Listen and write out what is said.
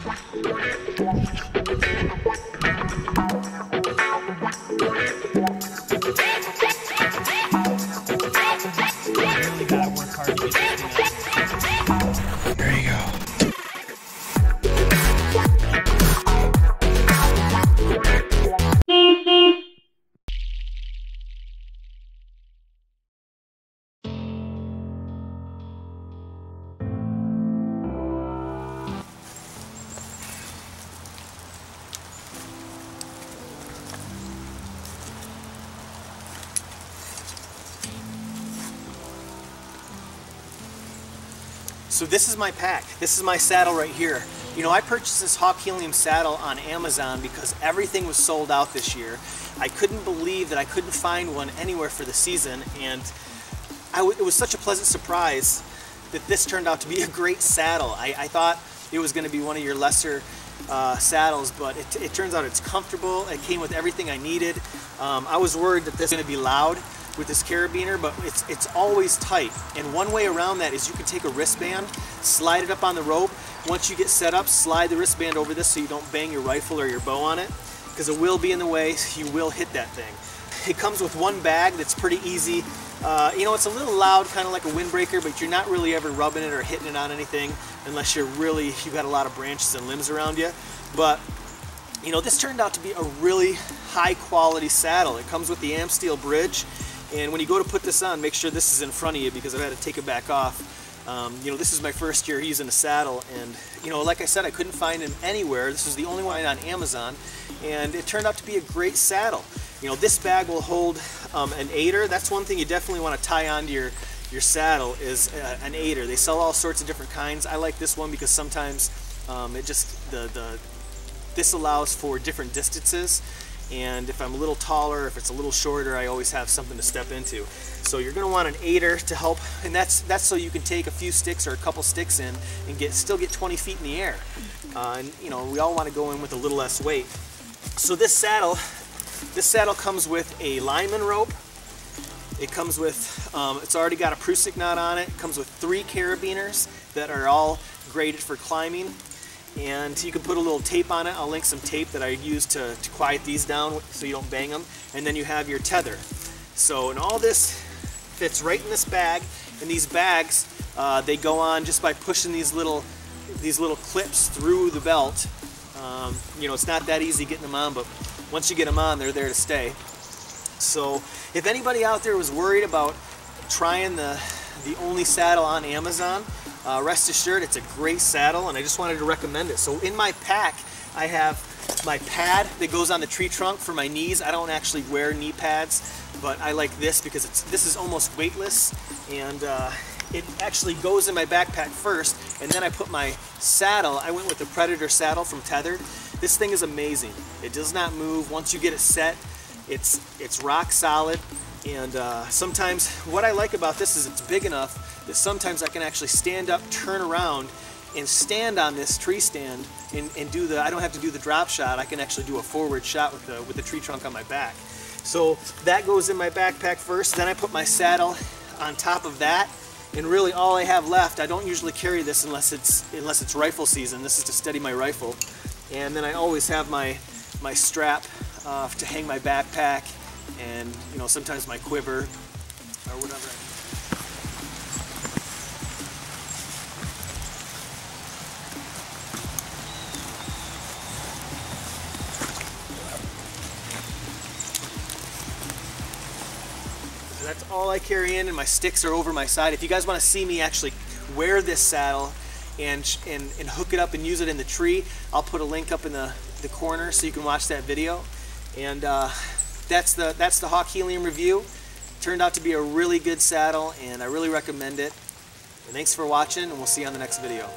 Really gotta work hard to get this thing out. There you go. So this is my pack. This is my saddle right here. You know, I purchased this Hawk Helium saddle on Amazon because everything was sold out this year. I couldn't believe that I couldn't find one anywhere for the season, and it was such a pleasant surprise that this turned out to be a great saddle. I thought it was going to be one of your lesser saddles, but it turns out it's comfortable. It came with everything I needed. I was worried that this was going to be loud with this carabiner, but it's always tight. And one way around that is you can take a wristband, slide it up on the rope. Once you get set up, slide the wristband over this so you don't bang your rifle or your bow on it, because it will be in the way. You will hit that thing. It comes with one bag that's pretty easy. You know, it's a little loud, kind of like a windbreaker, but you're not really ever rubbing it or hitting it on anything unless you've got a lot of branches and limbs around you. But you know, this turned out to be a really high quality saddle. It comes with the Amsteel bridge, and when you go to put this on, make sure this is in front of you because I've had to take it back off. You know, this is my first year using a saddle, and you know, like I said, I couldn't find it anywhere. This was the only one on Amazon, and it turned out to be a great saddle. You know, this bag will hold an aider. That's one thing you definitely want to tie onto your saddle is an aider. They sell all sorts of different kinds. I like this one because sometimes this allows for different distances, and if I'm a little taller, if it's a little shorter, I always have something to step into. So you're going to want an aider to help, and that's so you can take a few sticks or a couple sticks in and still get 20 feet in the air. And you know, we all want to go in with a little less weight. So this saddle comes with a Lyman rope. It comes with, it's already got a Prusik knot on it. It comes with 3 carabiners that are all graded for climbing. And you can put a little tape on it. I'll link some tape that I use to quiet these down so you don't bang them. And then you have your tether. So, and all this fits right in this bag. And these bags, they go on just by pushing these little clips through the belt. You know, it's not that easy getting them on, but once you get them on, they're there to stay. So if anybody out there was worried about trying the only saddle on Amazon, rest assured it's a great saddle, and I just wanted to recommend it. So in my pack, I have my pad that goes on the tree trunk for my knees. I don't actually wear knee pads, but I like this because this is almost weightless, and it actually goes in my backpack first, and then I put my saddle. I went with the Predator saddle from Tethered. This thing is amazing. It does not move. Once you get it set, it's rock solid. And sometimes what I like about this is it's big enough that sometimes I can actually stand up, turn around, and stand on this tree stand and do I don't have to do the drop shot. I can actually do a forward shot with the tree trunk on my back. So that goes in my backpack first. Then I put my saddle on top of that, and really all I have left, I don't usually carry this unless it's rifle season. This is to steady my rifle. And then I always have my strap to hang my backpack, and you know, sometimes my quiver or whatever. So that's all I carry in, and my sticks are over my side. If you guys want to see me actually wear this saddle and hook it up and use it in the tree, I'll put a link up in the corner so you can watch that video. And that's the Hawk Helium review. Turned out to be a really good saddle, and I really recommend it. And thanks for watching, and we'll see you on the next video.